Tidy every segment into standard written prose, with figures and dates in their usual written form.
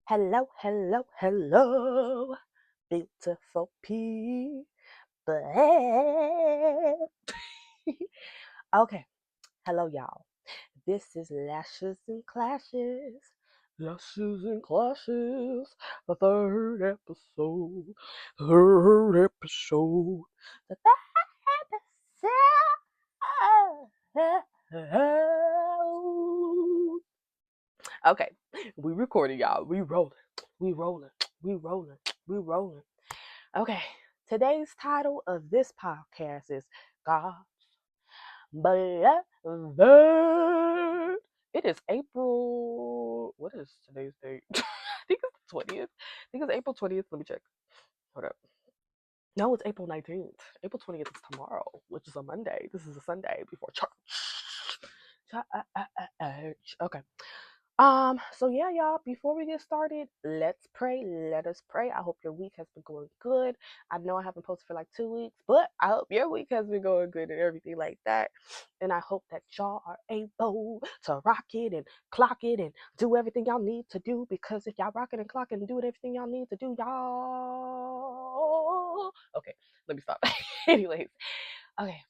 Hello, hello, hello, beautiful people. Okay, hello, y'all. This is Lashes and Clashes. Lashes and Clashes, the third episode. Third episode. The third episode. Okay, we recording, y'all. We rolling. We rolling. We rolling. We rolling. Okay, today's title of this podcast is God's Beloved. It is April. What is today's date? I think it's the 20th. I think it's April 20th. Let me check. Hold up. No, it's April 19th. April 20th is tomorrow, which is a Monday. This is a Sunday before church. Okay. So yeah, y'all, before we get started, let's pray. Let us pray. I hope your week has been going good. I know I haven't posted for like 2 weeks, but I hope your week has been going good and everything like that. And I hope that y'all are able to rock it and clock it and do everything y'all need to do, because if y'all rock it and clock it and doing everything y'all need to do, y'all. Okay, let me stop. Anyways, okay.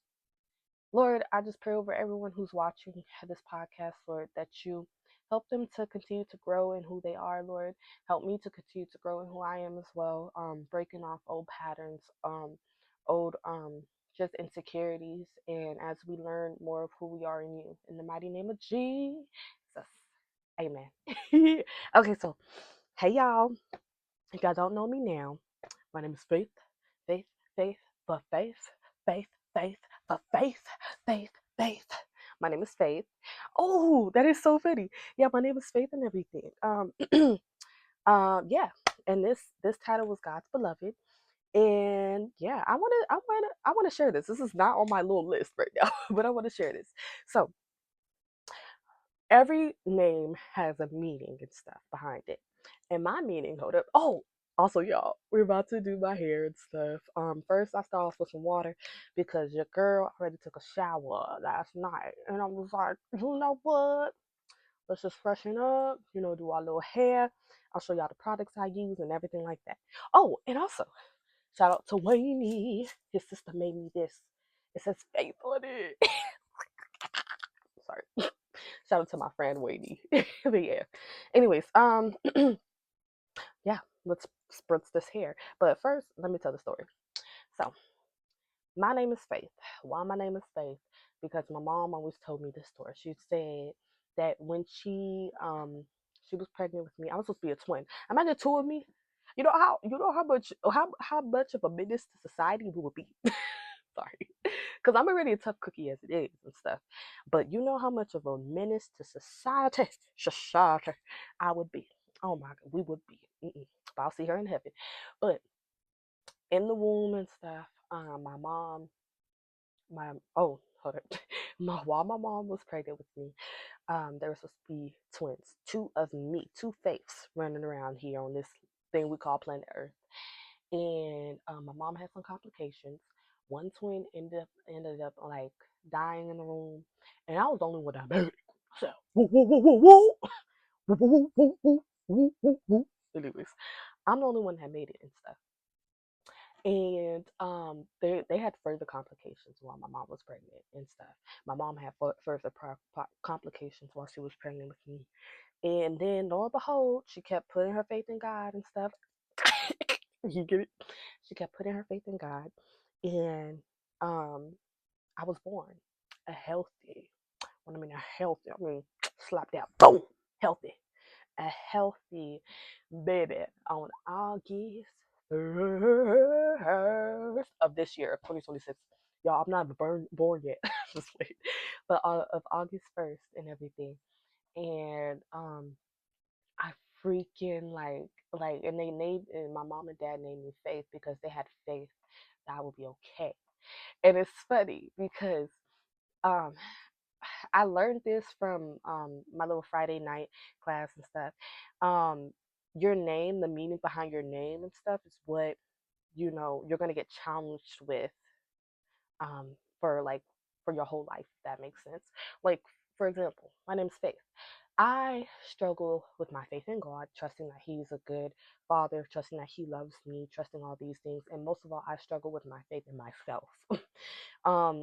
Lord, I just pray over everyone who's watching this podcast, Lord, that you help them to continue to grow in who they are, Lord. Help me to continue to grow in who I am as well. Breaking off old patterns, old just insecurities, and as we learn more of who we are in you. In the mighty name of Jesus. Amen. Okay, so hey y'all. If y'all don't know me now, my name is Faith. Faith, Faith, for Faith, Faith, Faith, for Faith, Faith, Faith. My name is Faith. Oh, that is so funny. Yeah, my name is Faith and everything. Yeah, and this title was God's Beloved. And yeah, I wanna share this. This is not on my little list right now, but I want to share this. So every name has a meaning and stuff behind it. And my meaning, hold up. Oh, also y'all, we're about to do my hair and stuff. First I start off with some water because your girl already took a shower last night. And I was like, you know what? Let's just freshen up, do our little hair. I'll show y'all the products I use and everything like that. Oh, and also, shout out to Wayne. His sister made me this. It says faith on it. Sorry. Shout out to my friend Wady. But yeah. Anyways, yeah, let's spritz this hair. But first, let me tell the story. So, my name is Faith. Why my name is Faith? Because my mom always told me this story. She said that when she was pregnant with me, I was supposed to be a twin. Imagine two of me. You know how much of a menace to society we would be. Sorry, because I'm already a tough cookie as it is and stuff. But you know how much of a menace to society I would be. Oh my God, we would be. But I'll see her in heaven. But in the womb and stuff, my mom, my oh, hold it. While my mom was pregnant with me, there was supposed to be twins, two of me, two faiths running around here on this thing we call planet Earth. And my mom had some complications. One twin ended up like dying in the room, and I was the only one that made it. So woo woo woo woo woo woo woo woo woo woo woo woo. Anyways, I'm the only one that made it and stuff. And they had further complications while my mom was pregnant and stuff. My mom had further complications while she was pregnant with me. And then, lo and behold, she kept putting her faith in God and stuff. You get it? She kept putting her faith in God, and um, I was born a healthy. When I mean a healthy, I mean slapped out, boom, healthy, a healthy baby on August 1st of this year, of 2026. Y'all, I'm not born yet. Just wait. But of August 1st and everything, and I freaking and and my mom and dad named me Faith because they had faith that I would be okay. And it's funny because um I learned this from my little Friday night class and stuff. Um your name, the meaning behind your name and stuff is what you're gonna get challenged with um for like for your whole life, if that makes sense. Like for example, my name's Faith. I struggle with my faith in God, trusting that He's a good Father, trusting that He loves me, trusting all these things, and most of all, I struggle with my faith in myself.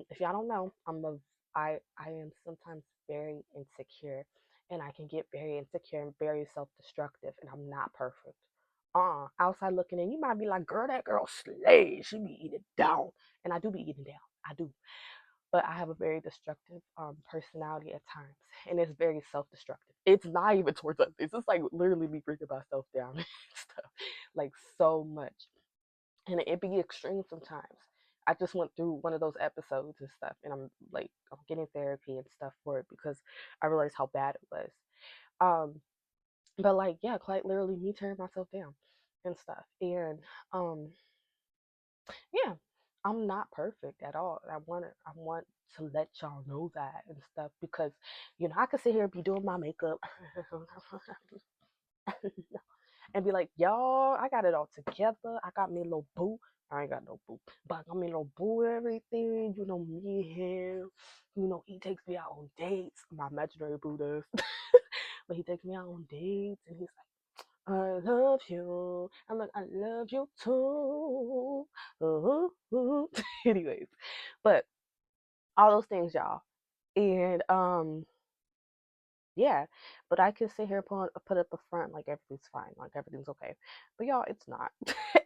If y'all don't know, I am sometimes very insecure, and I can get very insecure and very self-destructive, and I'm not perfect. Outside looking in, you might be like, girl, that girl slays. She be eating down, and I do be eating down. I do, but I have a very destructive personality at times, and it's very self-destructive. It's not even towards others. It's just like literally me bringing myself down and stuff, like so much, and it be extreme sometimes. I just went through one of those episodes and stuff, and I'm getting therapy and stuff for it because I realized how bad it was. Um, but like yeah, quite literally me tearing myself down and stuff, and um, yeah, I'm not perfect at all. I want to let y'all know that and stuff because I could sit here and be doing my makeup and be like, y'all, I got it all together. I got me a little boo. I ain't got no boo, but I got me a little boo and everything. Me and him. He takes me out on dates. My imaginary boo does. But he takes me out on dates and he's like, I love you. I'm like, I love you too. Anyways, but all those things, y'all. And yeah, but I can sit here and put up a front like everything's fine, like everything's okay. But y'all, it's not.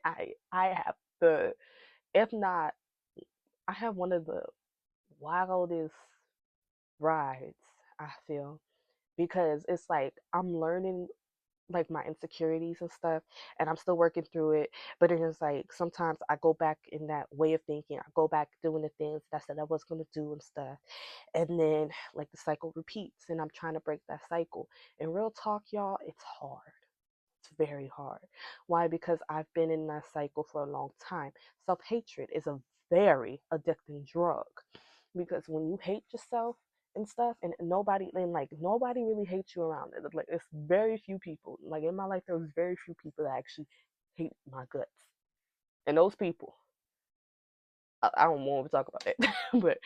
I have the if not, I have one of the wildest rides, I feel, because it's like I'm learning like my insecurities and stuff, and I'm still working through it. But it is like sometimes I go back in that way of thinking. I go back doing the things that I said I was gonna do and stuff, and then like the cycle repeats, and I'm trying to break that cycle. And real talk, y'all, it's hard. It's very hard. Why? Because I've been in that cycle for a long time. Self hatred is a very addicting drug because when you hate yourself and stuff, and nobody really hates you around it. Like it's very few people. Like in my life, there was very few people that actually hate my guts, and those people, I don't want to talk about that, but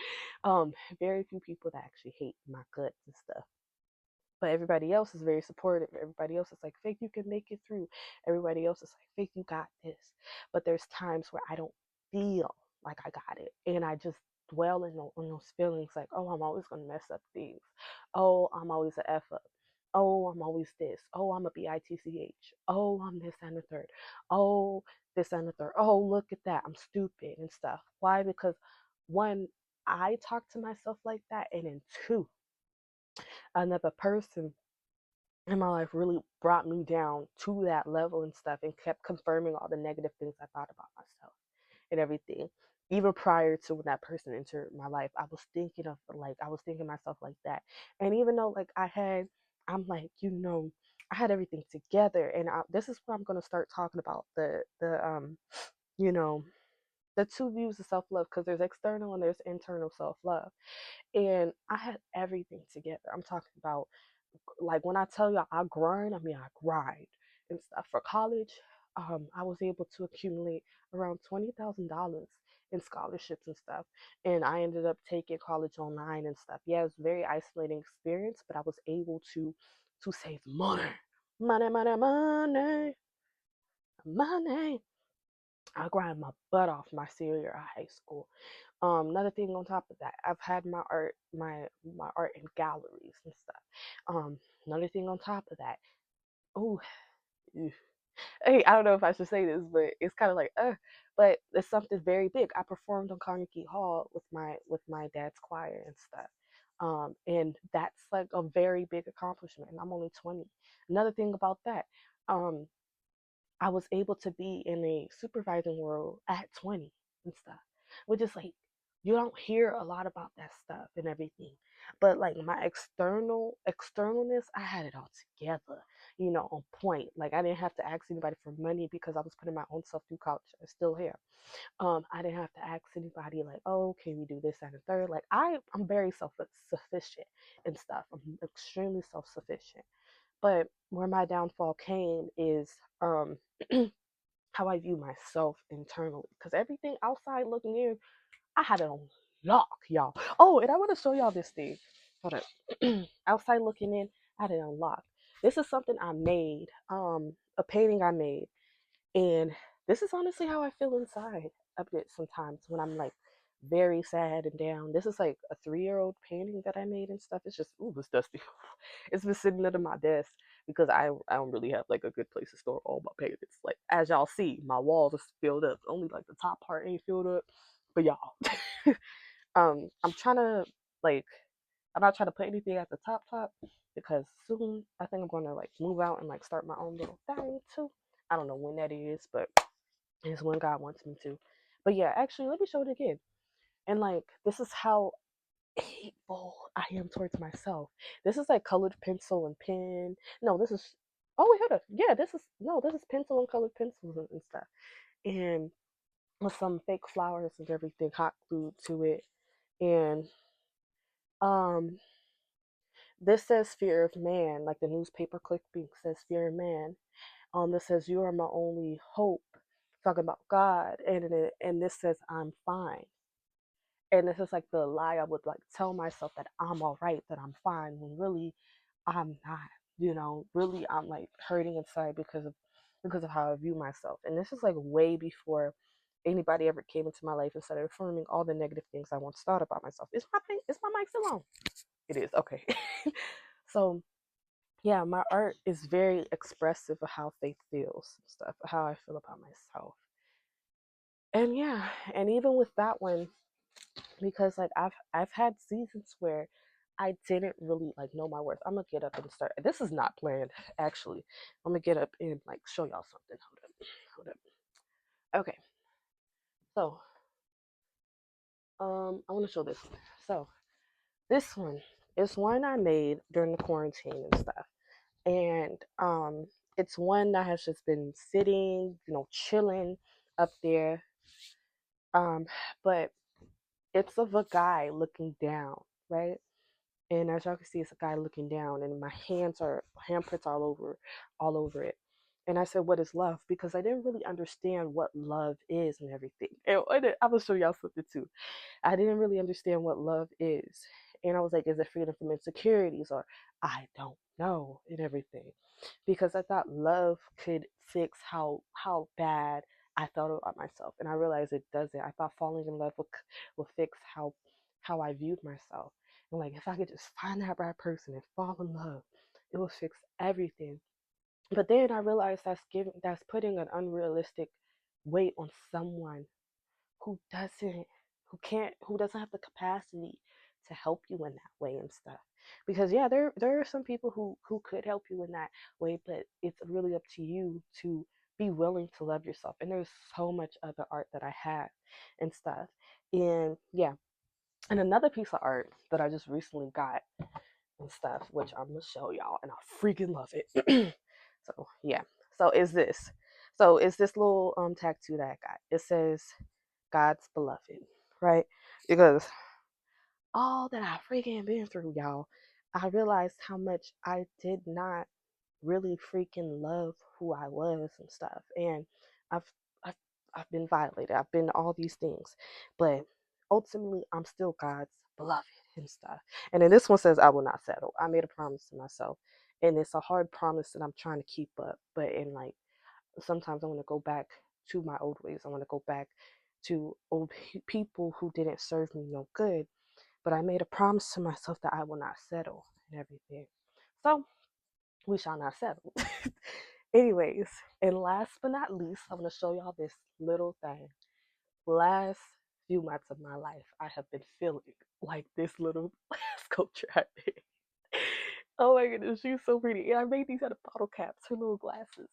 very few people that actually hate my guts and stuff. But everybody else is very supportive. Everybody else is like, Faith, you can make it through. Everybody else is like, Faith, you got this. But there's times where I don't feel like I got it. And I just dwell on those feelings like, oh, I'm always going to mess up things. Oh, I'm always a F up. Oh, I'm always this. Oh, I'm a bitch. Oh, I'm this and the third. Oh, this and the third. Oh, look at that. I'm stupid and stuff. Why? Because one, I talk to myself like that. And then two, another person in my life really brought me down to that level and stuff and kept confirming all the negative things I thought about myself and everything. Even prior to when that person entered my life, I was thinking myself like that. And even though I'm like, I had everything together. And this is what I'm going to start talking about you know, the two views of self love because there's external and there's internal self love. And I had everything together. I'm talking about like when I tell you I grind, I mean I grind and stuff. For college, I was able to accumulate around $20,000 in scholarships and stuff, and I ended up taking college online and stuff. Yeah, it was a very isolating experience, but I was able to save money, money, money, money, money. I grind my butt off my senior year of high school. Another thing on top of that, I've had my art in galleries and stuff. Another thing on top of that, oh, hey, I don't know if I should say this, but it's kind of like, but it's something very big. I performed on Carnegie Hall with my dad's choir and stuff. And that's like a very big accomplishment. And I'm only 20. Another thing about that, um, I was able to be in a supervising role at 20 and stuff, which is like, you don't hear a lot about that stuff and everything. But like my externalness, I had it all together, on point. Like I didn't have to ask anybody for money because I was putting my own self through college. I still here. I didn't have to ask anybody like, oh, can we do this and the third? Like I'm very self-sufficient and stuff. I'm extremely self-sufficient. But where my downfall came is how I view myself internally. Because everything outside looking in, I had it on lock, y'all. Oh, and I want to show y'all this thing. Hold up. Outside looking in, I didn't unlock. This is something I made. A painting I made, and this is honestly how I feel inside a bit sometimes when I'm like very sad and down. This is like a 3-year-old painting that I made and stuff. It's just, ooh, it's dusty. It's been sitting under my desk because I don't really have like a good place to store all my paintings. Like as y'all see, my walls are filled up. Only like the top part ain't filled up. But y'all, I'm trying to like I'm not trying to put anything at the top because soon I think I'm gonna like move out and like start my own little thing too. I don't know when that is, but it's when God wants me to. But yeah, actually, let me show it again. And like, this is how hateful I am towards myself. This is like colored pencil and pen. No, this is. Oh wait, hold up. Yeah, this is no, this is pencil and colored pencils and stuff, and with some fake flowers and everything hot glued to it. And um, this says fear of man, like the newspaper clipping says fear of man. This says you are my only hope, talking about God, and this says I'm fine. And this is like the lie I would like tell myself that I'm all right, that I'm fine, when really I'm not. Really I'm like hurting inside because of how I view myself. And this is like way before anybody ever came into my life and started affirming all the negative things I once thought about myself. Is my mic still on? It is. Okay. So yeah, my art is very expressive of how faith feels and stuff, how I feel about myself. And yeah, and even with that one, because like I've had seasons where I didn't really like know my worth. I'm gonna get up and start. This is not planned, actually. I'm gonna get up and like show y'all something. Hold up. Okay, so I want to show this one. So this one is one I made during the quarantine and stuff, and it's one that has just been sitting, chilling up there. Um, but it's of a guy looking down, right? And as y'all can see, it's a guy looking down, and my handprints all over it. And I said, "What is love?" Because I didn't really understand what love is and everything. And I'm gonna show y'all something too. I didn't really understand what love is, and I was like, "Is it freedom from insecurities?" Or I don't know and everything, because I thought love could fix how bad I felt about myself, and I realized it doesn't. I thought falling in love would fix how I viewed myself. And like if I could just find that right person and fall in love, it will fix everything. But then I realized that's putting an unrealistic weight on someone who doesn't who doesn't have the capacity to help you in that way and stuff. Because yeah, there are some people who could help you in that way, but it's really up to you to be willing to love yourself. And there's so much other art that I have and stuff. And yeah, and another piece of art that I just recently got and stuff, which I'm gonna show y'all, and I freaking love it. So yeah, so is this, so it's this little tattoo that I got. It says God's beloved, right? Because all that I freaking been through, y'all, I realized how much I did not really freaking love who I was and stuff. And I've I've I've been violated. I've been all these things. But ultimately I'm still God's beloved and stuff. And then this one says I will not settle. I made a promise to myself. And it's a hard promise that I'm trying to keep up. But in like sometimes I want to go back to my old ways. I want to go back to old people who didn't serve me no good. But I made a promise to myself that I will not settle and everything. So we shall not settle. Anyways, and last but not least, I'm going to show y'all this little thing. Last few months of my life, I have been feeling like this little sculpture I made. Oh my goodness, she's so pretty. And I made these out of bottle caps, her little glasses.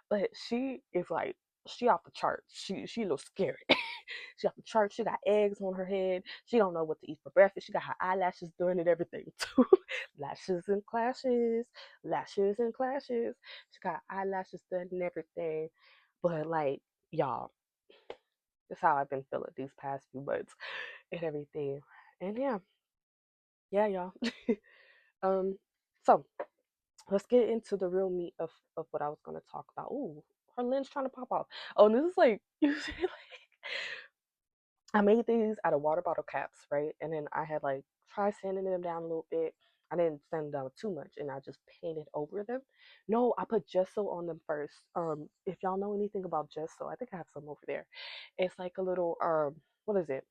But she is like, she off the charts. She a little scary. She off the charts. She got eggs on her head. She don't know what to eat for breakfast. She got her eyelashes done and everything too. Lashes and clashes, lashes and clashes. She got eyelashes done and everything. But like y'all, that's how I've been feeling these past few months and everything. And yeah, y'all. um, so let's get into the real meat of what I was gonna talk about. Ooh, her lens trying to pop off. Oh, and this is like you see, like I made these out of water bottle caps, right? And then I had like try sanding them down a little bit. I didn't sand them down too much, and I just painted over them. No, I put gesso on them first. If y'all know anything about gesso, I think I have some over there. It's like a little what is it?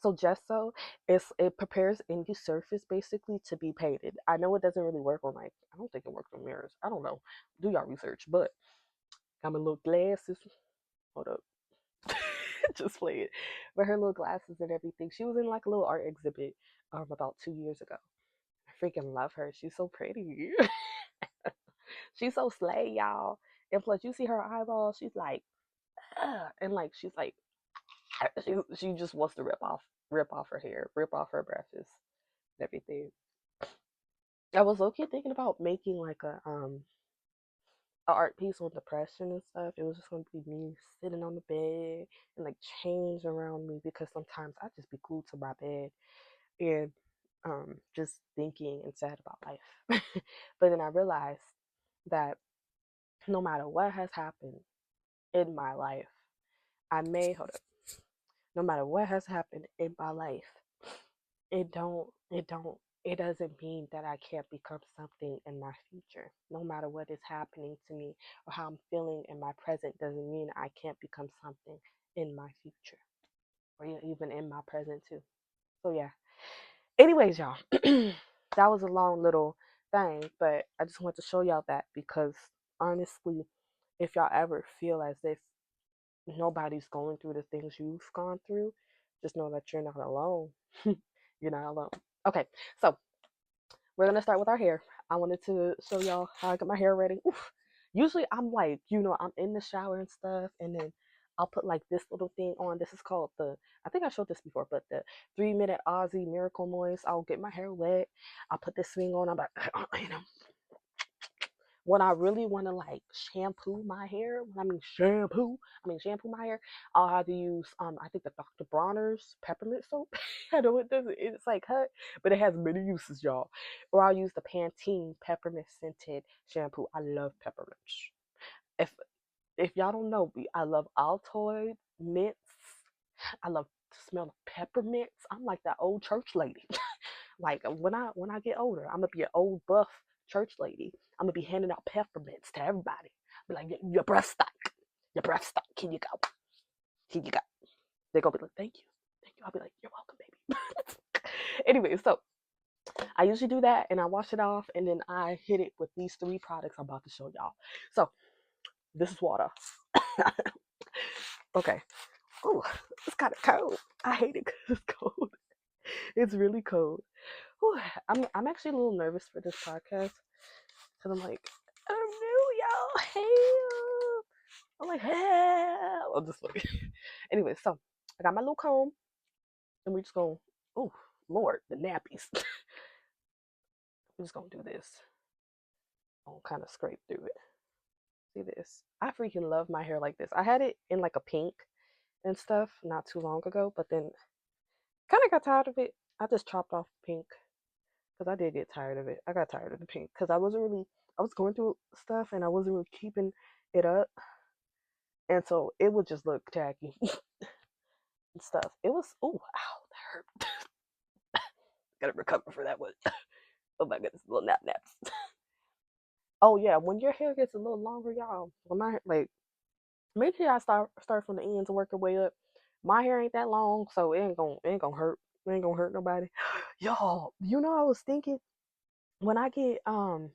So gesso is it prepares any surface basically to be painted. I know it doesn't really work on like I don't think it works on mirrors. I don't know. Do y'all research? But got my little glasses. Hold up. Just play it. But her little glasses and everything. She was in like a little art exhibit about 2 years ago. I freaking love her. She's so pretty. She's so slay, y'all. And plus, you see her eyeballs. She's like, ugh. And like, she's like, she just wants to rip off her hair, rip off her brushes, and everything. I was okay thinking about making like a art piece on depression and stuff. It was just gonna be me sitting on the bed and like chains around me because sometimes I just be glued to my bed and just thinking and sad about life. But then I realized that no matter what has happened in my life, I may hold up. No matter what has happened in my life, it doesn't mean that I can't become something in my future. No matter what is happening to me or how I'm feeling in my present doesn't mean I can't become something in my future or even in my present too. So yeah. Anyways, y'all, that was a long little thing, but I just want to show y'all that because honestly, if y'all ever feel as if nobody's going through the things you've gone through, just know that you're not alone. You're not alone. Okay, so we're gonna start with our hair. I wanted to show y'all how I get my hair ready. Oof. Usually I'm like, I'm in the shower and stuff, and then I'll put like this little thing on. This is called I think I showed this before, but the 3 minute Aussie Miracle Moist. I'll get my hair wet. I'll put this thing on. I'm like, when I really want to like shampoo my hair, I mean shampoo my hair, I'll have to use I think the Dr. Bronner's peppermint soap. I know it doesn't it's like hot, but it has many uses, y'all. Or I'll use the Pantene peppermint scented shampoo. I love peppermints. If if y'all don't know me, I love Altoid mints. I love the smell of peppermints. I'm like that old church lady. Like when I get older, I'm gonna be an old buff church lady. I'm gonna be handing out peppermints to everybody. Be like, your breath stink. Your breath stink. Here you go. Here you go. They're gonna be like, thank you. Thank you. I'll be like, you're welcome, baby. Anyway, so I usually do that and I wash it off and then I hit it with these 3 products I'm about to show y'all. So this is water. Okay. Oh, it's kind of cold. I hate it because it's cold. It's really cold. Whew. I'm actually a little nervous for this podcast because I'm like, I'm new, y'all. Help. I'm like, help. I'm just like, anyway, so I got my little comb and we're just going, oh, Lord, the nappies. We're just going to do this. I'll kind of scrape through it. See this? I freaking love my hair like this. I had it in like a pink and stuff not too long ago, but then kind of got tired of it. I just chopped off pink because I did get tired of it. I got tired of the pink because I was going through stuff and I wasn't really keeping it up. And so it would just look tacky and stuff. It was, oh, ow, that hurt. Gotta recover for that one. Oh my goodness, little naps. Oh yeah, when your hair gets a little longer, y'all, when my, like, make sure I start from the ends and work your way up. My hair ain't that long, so it ain't gonna hurt. It ain't gonna hurt nobody. Y'all, I was thinking when I get older,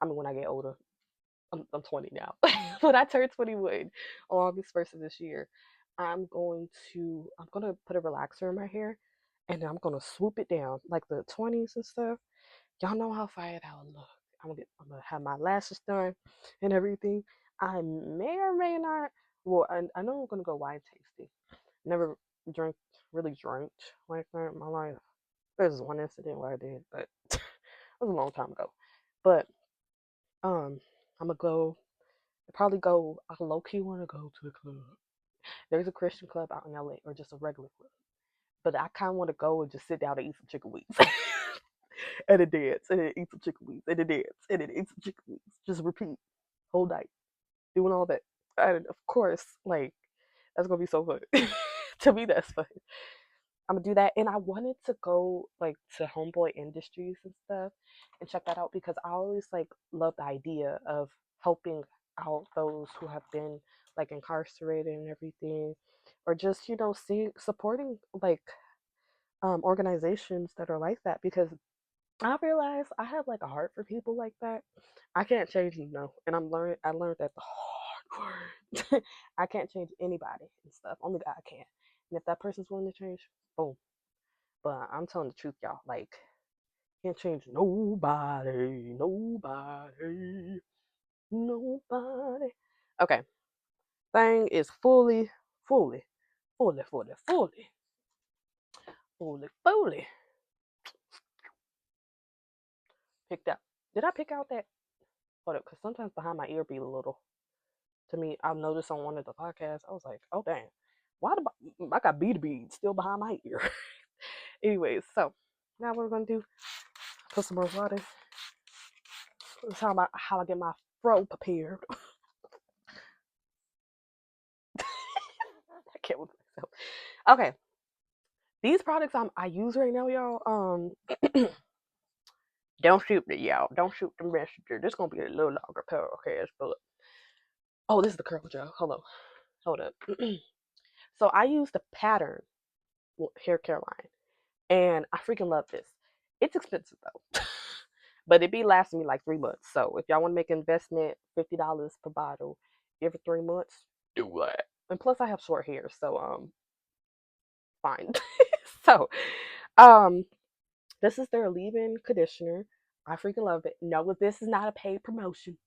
I mean when I get older, I'm 20 now. When I turn 21 on August 1st of this year, I'm gonna put a relaxer in my hair and I'm gonna swoop it down like the 20s and stuff. Y'all know how fire that would look. I'm gonna have my lashes done and everything. I may or may not. Well, I know I'm gonna go wine tasting. Never drink really drank like that in my life. There's one incident where I did, but it was a long time ago. But I'm gonna go. Probably go. I low key want to go to a club. There's a Christian club out in LA, or just a regular club. But I kind of want to go and just sit down and eat some chicken wings. And then dance, and then eat some chicken wings, and then dance, and then eat some chicken wings. Just repeat whole night, doing all that. And of course, like that's gonna be so fun. To me, that's fun. I'm gonna do that. And I wanted to go like to Homeboy Industries and stuff and check that out because I always like love the idea of helping out those who have been like incarcerated and everything, or just seeing supporting like organizations that are like that because I realize I have like a heart for people like that. I can't change them, no, and I learned that the hard word. I can't change anybody and stuff. Only God can. And if that person's willing to change, boom. But I'm telling the truth, y'all. Like, can't change nobody, nobody, nobody. Okay, thing is fully, fully, fully, fully, fully picked out. Did I pick out that? Hold up, because sometimes behind my ear be a little. To me, I've noticed on one of the podcasts, I was like, oh dang, why I got bead beads still behind my ear? Anyways, so now what we're gonna do, put some more water. Let's talk about how I get my fro prepared. I can't with myself. Okay, these products I use right now, y'all. Don't shoot me, y'all. Don't shoot the messenger. This gonna be a little longer podcast, but oh, this is the curl gel. Hold up. So I use the Pattern hair care line, and I freaking love this. It's expensive though, but it be lasting me like 3 months. So if y'all want to make an investment, $50 per bottle every 3 months, do that. And plus, I have short hair, so fine. So um, this is their leave-in conditioner. I freaking love it. No, this is not a paid promotion.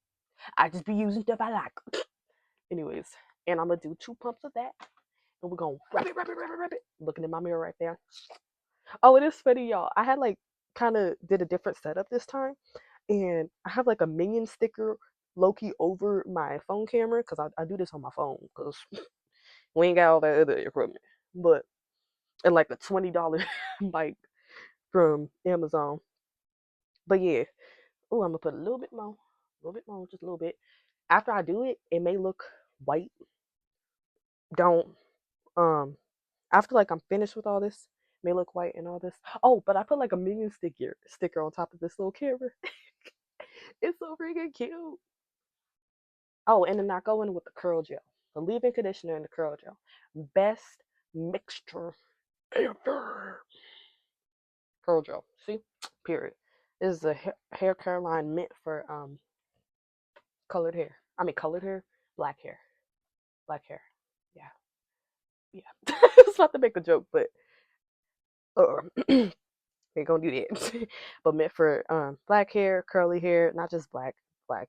I just be using stuff I like. Anyways, and I'm gonna do 2 pumps of that, and we're gonna wrap it. Looking in my mirror right there. Oh, it is funny, y'all. I had like kind of did a different setup this time, and I have like a minion sticker low key over my phone camera because I do this on my phone because we ain't got all that other equipment. But and like a $20 mic from Amazon. But yeah, oh, I'm gonna put a little bit more, just a little bit. After I do it, it may look white. Don't after like I'm finished with all this, it may look white and all this. Oh, but I put like a minion sticker on top of this little camera. It's so freaking cute. Oh, and then I go in with the curl gel, the leave-in conditioner and the curl gel. Best mixture ever. Curl gel. See, period. This is a hair care line meant for colored hair. I mean colored hair, black hair, black hair. Yeah, yeah. I was about to make a joke, but ain't gonna do that. But meant for black hair, curly hair, not just black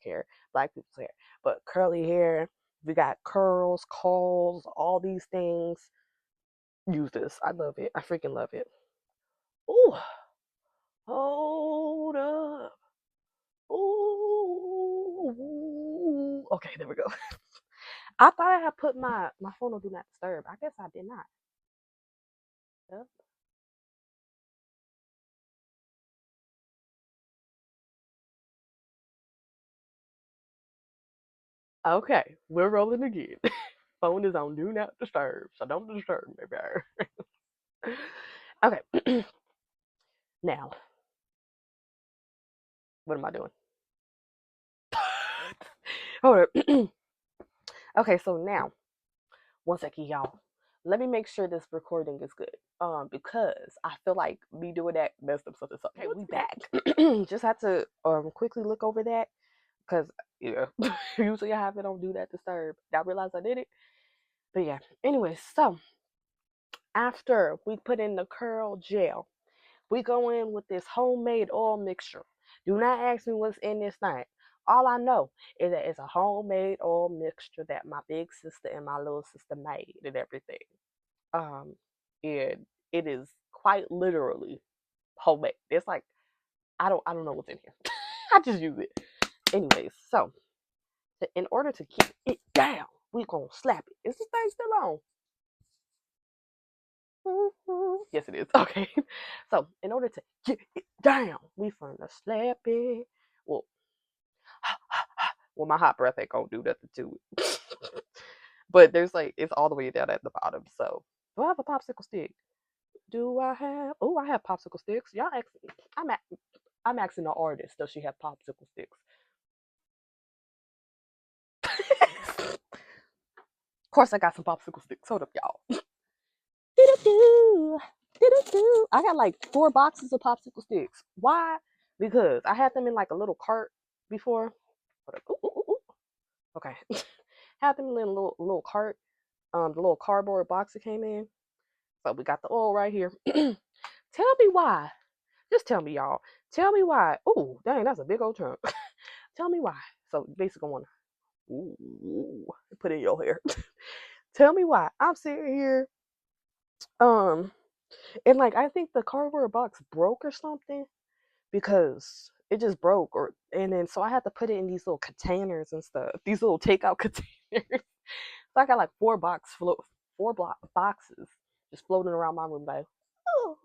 hair, black people's hair, but curly hair. We got curls, calls, all these things. Use this. I love it. I freaking love it. Ooh, hold up. Ooh. Okay, there we go. I thought I had put my phone on do not disturb. I guess I did not. Yep. Okay, we're rolling again. Phone is on do not disturb, so don't disturb me, bear. Okay, now what am I doing? Hold up. Okay, so now one second, y'all. Let me make sure this recording is good. Because I feel like me doing that messed up something. Okay, we back. Just had to quickly look over that because yeah, usually I have it on do not disturb. I realized I did it, but yeah. Anyway, so after we put in the curl gel, we go in with this homemade oil mixture. Do not ask me what's in this thing. All I know is that it's a homemade oil mixture that my big sister and my little sister made and everything. Um, and it is quite literally homemade. It's like I don't know what's in here. I just use it. Anyways, so in order to keep it down, we gonna slap it. Is this thing still on? Yes, it is. Okay. So, in order to get it down, we finna slap it. Well, well, my hot breath ain't gonna do nothing to it. But there's like, it's all the way down at the bottom. So, do I have a popsicle stick? Do I have? Oh, I have popsicle sticks. Y'all ask. I'm a, I'm asking the artist. Does she have popsicle sticks? Of course, I got some popsicle sticks. Hold up, y'all. Do-do-do. Do-do-do. I got like 4 boxes of popsicle sticks. Why? Because I had them in like a little cart before. Ooh, ooh, ooh, ooh. Okay. Had them in a little cart. The little cardboard box it came in. So we got the oil right here. Tell me why. Just tell me, y'all. Tell me why. Ooh, dang, that's a big old chunk. Tell me why. So basically, I want to put in your hair. Tell me why. I'm sitting here. Um, and like I think the cardboard box broke or something because it just broke, or and then so I had to put it in these little containers and stuff. These little takeout containers. So I got like 4 boxes just floating around my room like, oh,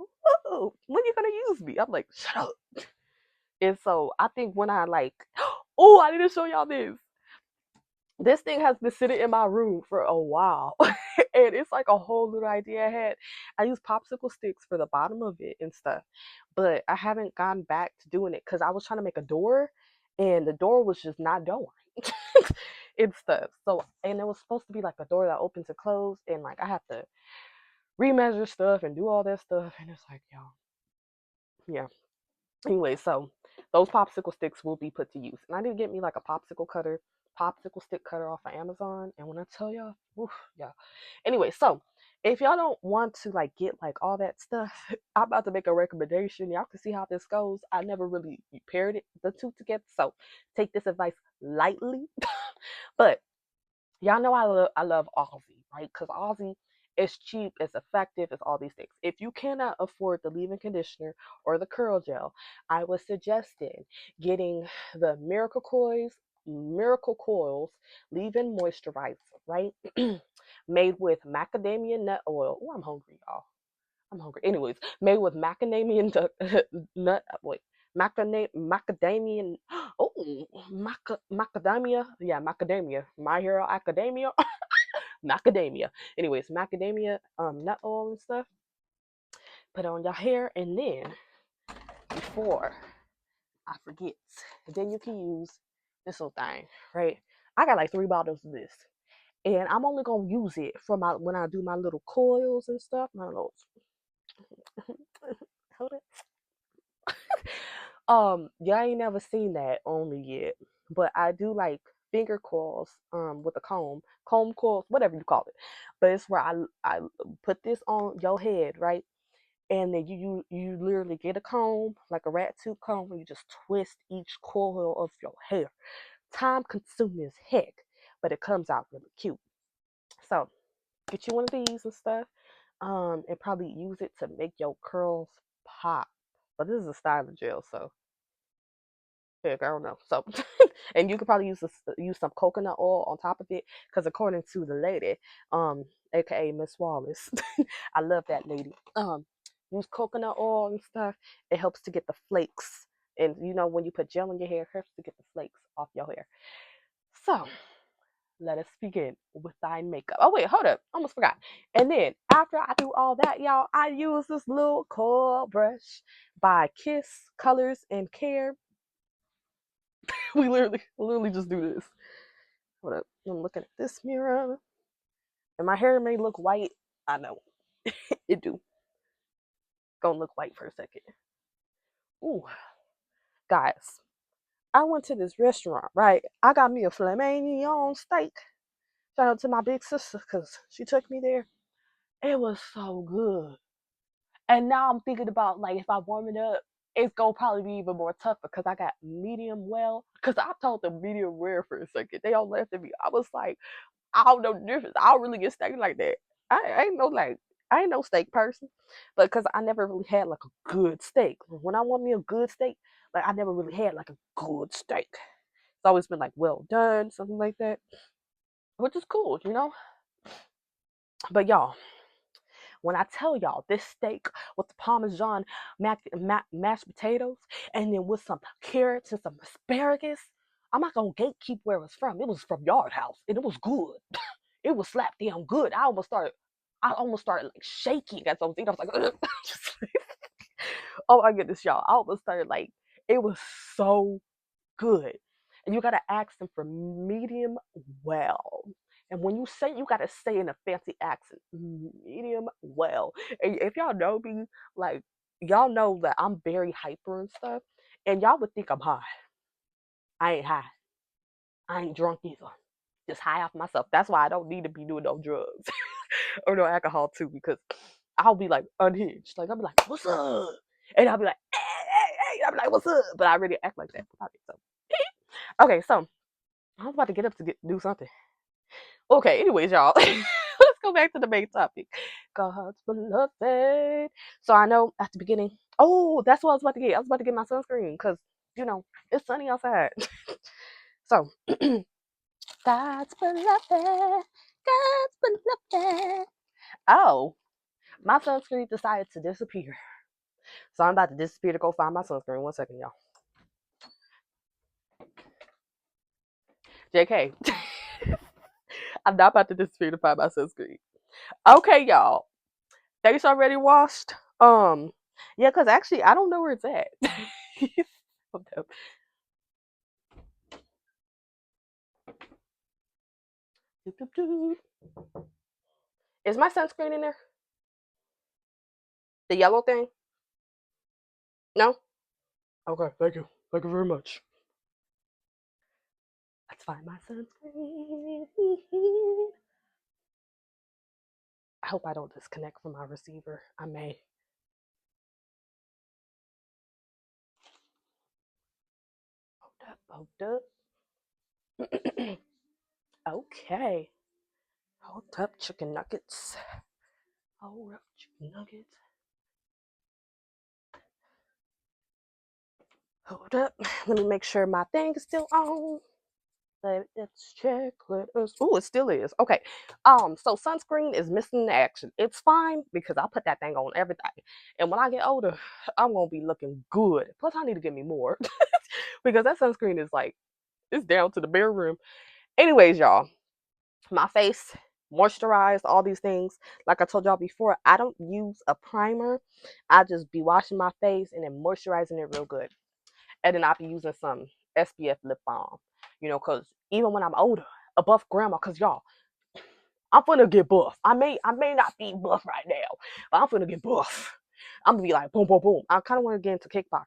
oh, when you gonna use me? I'm like, shut up. And so I think when I like, oh, I need to show y'all this. This thing has been sitting in my room for a while. And it's like a whole new idea I had. I use popsicle sticks for the bottom of it and stuff. But I haven't gone back to doing it because I was trying to make a door and the door was just not doing and stuff. So and it was supposed to be like a door that opens and closes and like I have to remeasure stuff and do all that stuff and it's like y'all. Yeah. Anyway, so those popsicle sticks will be put to use. And I need to get me like a popsicle stick cutter off of Amazon. And when I tell y'all, oof, yeah. Anyway, so if y'all don't want to like get like all that stuff, I'm about to make a recommendation. Y'all can see how this goes. I never really paired the two together. So take this advice lightly. But y'all know I love Aussie, right? Because Aussie is cheap, it's effective, it's all these things. If you cannot afford the leave-in conditioner or the curl gel, I was suggesting getting the Miracle Coils leave-in moisturizer, right? Made with macadamia nut oil. Oh, I'm hungry, y'all. I'm hungry. Anyways, made with macadamia nut. Wait, macadamia. Oh, macadamia. Yeah, macadamia. My Hero Academia. Macadamia. Anyways, macadamia nut oil and stuff. Put it on your hair, and then before I forget, then you can use this little thing, right? I got like 3 bottles of this, and I'm only gonna use it for my when I do my little coils and stuff. My little hold it. Yeah, I ain't never seen that on me yet, but I do like finger coils, with a comb coils, whatever you call it. But it's where I put this on your head, right? And then you literally get a comb, like a rat tooth comb, and you just twist each coil of your hair. Time consuming as heck, but it comes out really cute. So get you one of these and stuff, and probably use it to make your curls pop. But this is a styling gel, so heck, I don't know. So, and you could probably use some coconut oil on top of it, because according to the lady, aka Miss Wallace, I love that lady. Use coconut oil and stuff. It helps to get the flakes, and you know when you put gel in your hair, it helps to get the flakes off your hair. So, let us begin with thy makeup. Oh wait, hold up, almost forgot. And then after I do all that, y'all, I use this little coil brush by Kiss Colors and Care. We literally just do this. Hold up. I'm looking at this mirror. And my hair may look white. I know. It do. Gonna look white for a second. Ooh. Guys, I went to this restaurant, right? I got me a filet mignon steak. Shout out to my big sister because she took me there. It was so good. And now I'm thinking about like if I warm it up, it's gonna probably be even more tougher because I got medium well. Because I told them medium rare for a second. They all laughed at me. I was like, I don't know the difference. I don't really get steak like that. I ain't no like I ain't no steak person, but because I never really had like a good steak. When I want me a good steak, like I never really had like a good steak. It's always been like well done, something like that, which is cool, you know. But y'all, when I tell y'all this steak with the Parmesan mashed potatoes, and then with some carrots and some asparagus, I'm not gonna gatekeep where it was from. It was from Yard House, and it was good. It was slap damn good. I almost started. I almost started like shaking as I was eating. I was like, just like oh my goodness, y'all. I almost started like, it was so good. And you gotta ask them for medium well. And when you say, you gotta say in a fancy accent, medium well. And if y'all know me, like y'all know that I'm very hyper and stuff, and y'all would think I'm high. I ain't high. I ain't drunk either. Just high off myself. That's why I don't need to be doing no drugs or no alcohol too, because I'll be like unhinged. Like I'll be like, "What's up?" And I'll be like, "Hey, hey, hey." I'll be like, "What's up?" But I really act like that. So okay, so I was about to get up to do something. Okay, anyways, y'all, let's go back to the main topic. God's beloved. So I know at the beginning. Oh, that's what I was about to get. I was about to get my sunscreen because it's sunny outside. So God's beloved. God's beloved. Oh, my sunscreen decided to disappear. So I'm about to disappear to go find my sunscreen. 1 second, y'all. JK. I'm not about to disappear to find my sunscreen. Okay, y'all. Face already washed. Yeah, because actually I don't know where it's at. Is my sunscreen in there? The yellow thing? No? Okay, thank you. Thank you very much. Let's find my sunscreen. I hope I don't disconnect from my receiver. I may. Hold up. Okay. Hold up, chicken nuggets. Hold up, chicken nuggets. Hold up. Let me make sure my thing is still on. Let's check. Oh, it still is. Okay. So sunscreen is missing in action. It's fine because I put that thing on every day. And when I get older, I'm gonna be looking good. Plus, I need to get me more because that sunscreen is like it's down to the bare rim. Anyways, y'all, my face moisturized, all these things. Like I told y'all before, I don't use a primer. I just be washing my face and then moisturizing it real good. And then I'll be using some SPF lip balm, because even when I'm older, above grandma, because y'all, I'm gonna get buff. I may not be buff right now, but I'm gonna get buff. I'm gonna be like boom, boom, boom. I kind of want to get into kickboxing.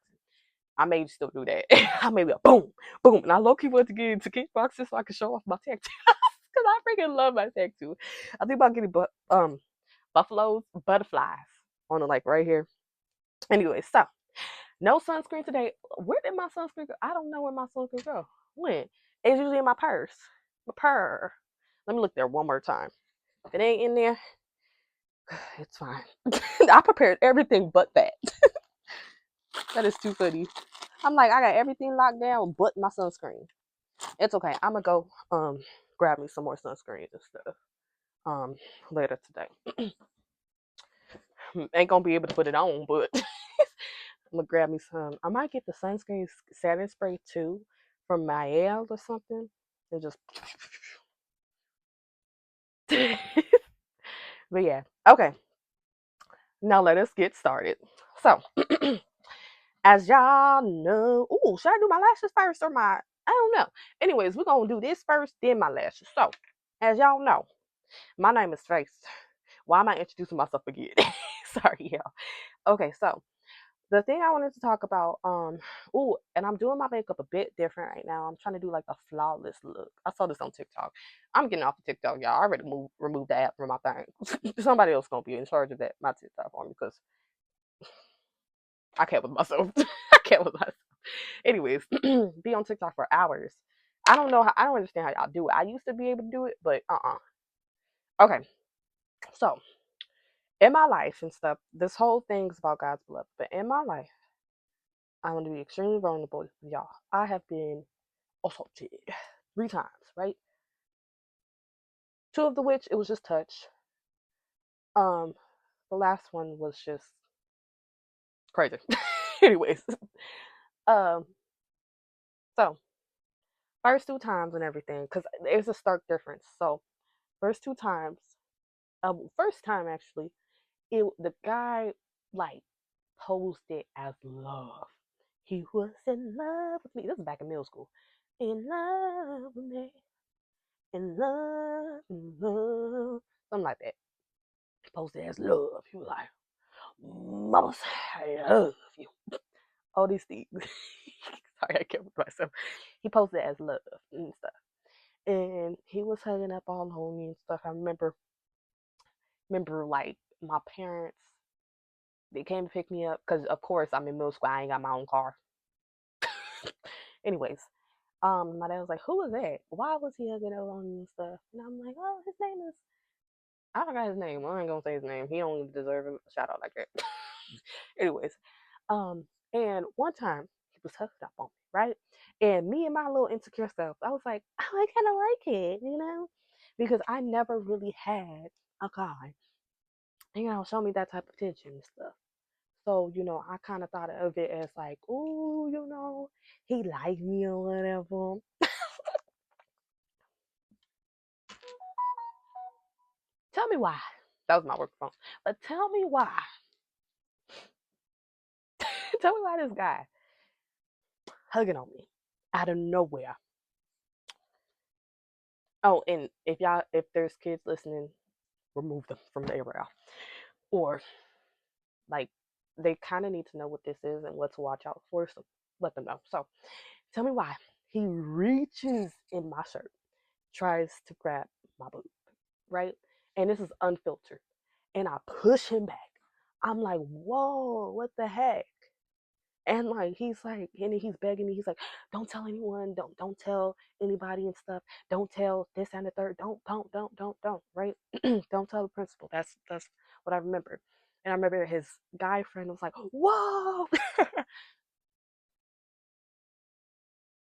I may still do that. I may be like boom, boom. And I low key want to get into kickboxing so I can show off my tattoos because I freaking love my tattoo. I think about getting buffaloes, butterflies on it, like right here. Anyway, so no sunscreen today. Where did my sunscreen go? I don't know where my sunscreen go. When? It's usually in my purse. My purse. Let me look there one more time. If it ain't in there, it's fine. I prepared everything but that. That is too funny. I'm like, I got everything locked down but my sunscreen. It's okay. I'm gonna go grab me some more sunscreen and stuff later today. Ain't gonna be able to put it on, but I'm gonna grab me some. I might get the sunscreen setting spray too from Mael or something, and just. But yeah, okay. Now let us get started. So, as y'all know, ooh, should I do my lashes first or my? I don't know. Anyways, we're gonna do this first, then my lashes. So, as y'all know, my name is Face. Why am I introducing myself again? Sorry, y'all. Okay, so the thing I wanted to talk about, and I'm doing my makeup a bit different right now. I'm trying to do like a flawless look. I saw this on TikTok. I'm getting off of TikTok, y'all. I already removed the app from my thing. Somebody else gonna be in charge of that, my TikTok for me, because I can't with myself. I can't with myself. Anyways, be on TikTok for hours. I don't understand how y'all do it. I used to be able to do it, but Okay, so in my life and stuff, this whole thing's about God's blood. But in my life, I want to be extremely vulnerable with y'all. I have been assaulted 3 times, right? 2 of the which it was just touch. Um, the last one was just crazy. Anyways, um, so first 2 times and everything, because there's a stark difference. So first 2 times, First time actually, the guy like posed it as love. He was in love with me. This is back in middle school. In love with me. In love. Something like that. Posted as love. He was like, Mama, I love you. All these things. Sorry, I can't with myself. He posted it as love and stuff. And he was hugging up all on me and stuff. I remember like my parents, they came to pick me up because of course I'm in middle school. I ain't got my own car. Anyways, my dad was like, "Who was that? Why was he hugging up on me and stuff?" And I'm like, "Oh, his name is." I forgot his name. I ain't gonna say his name. He don't even deserve a shout out like that. Anyways, um, and one time he was hugging up on me, right? And me and my little insecure self, I was like, "Oh, I kind of like it, because I never really had a guy, show me that type of attention and stuff. So, I kind of thought of it as like, oh, he liked me or whatever. Tell me why. That was my work phone. But tell me why. Tell me why this guy hugging on me out of nowhere. Oh, and if there's kids listening, remove them from the area. Or like, they kind of need to know what this is and what to watch out for. So let them know. So tell me why he reaches in my shirt, tries to grab my boob, right? And this is unfiltered. And I push him back. I'm like, whoa, what the heck? And like and he's begging me. He's like, don't tell anyone. Don't tell anybody and stuff. Don't tell this and the third. Don't. Right? Don't tell the principal. That's what I remember. And I remember his guy friend was like, whoa.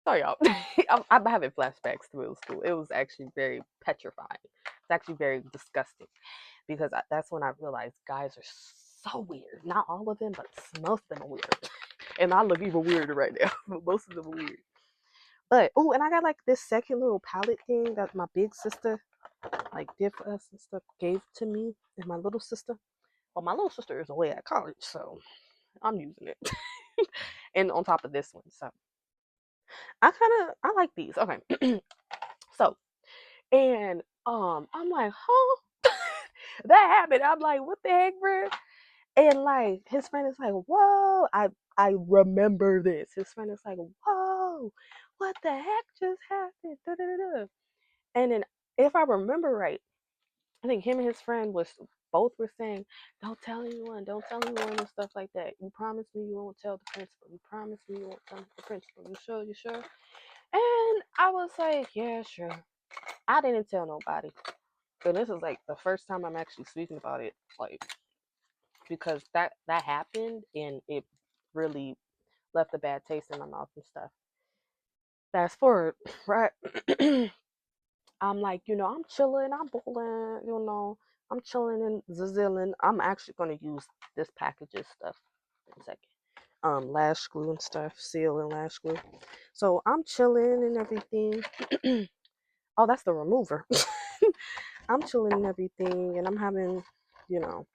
Sorry, y'all. I'm having flashbacks to middle school. It was actually very petrifying. It's actually very disgusting because that's when I realized guys are so weird. Not all of them, but most of them are weird. And I look even weirder right now, but most of them are weird. But oh, and I got like this second little palette thing that my big sister like did for us and stuff, gave to me and my little sister. Well, my little sister is away at college, so I'm using it. And on top of this one, so I like these. Okay, so and I'm like, huh? That happened. I'm like, what the heck, bro? And like his friend is like, whoa, I remember this. His friend is like, whoa, what the heck just happened? Da, da, da, da. And then if I remember right, I think him and his friend was both were saying, don't tell anyone and stuff like that. You promise me you won't tell the principal. You promise me you won't tell the principal. You sure? And I was like, yeah, sure. I didn't tell nobody. But this is like the first time I'm actually speaking about it, like because that happened and it really left a bad taste in my mouth and stuff. Fast forward, right? I'm like, I'm chilling, I'm bowling, I'm chilling and zazzilling. I'm actually gonna use this package's stuff in a second. Lash glue and stuff, seal and lash glue. So I'm chilling and everything. Oh, that's the remover. I'm chilling and everything, and I'm having, you know,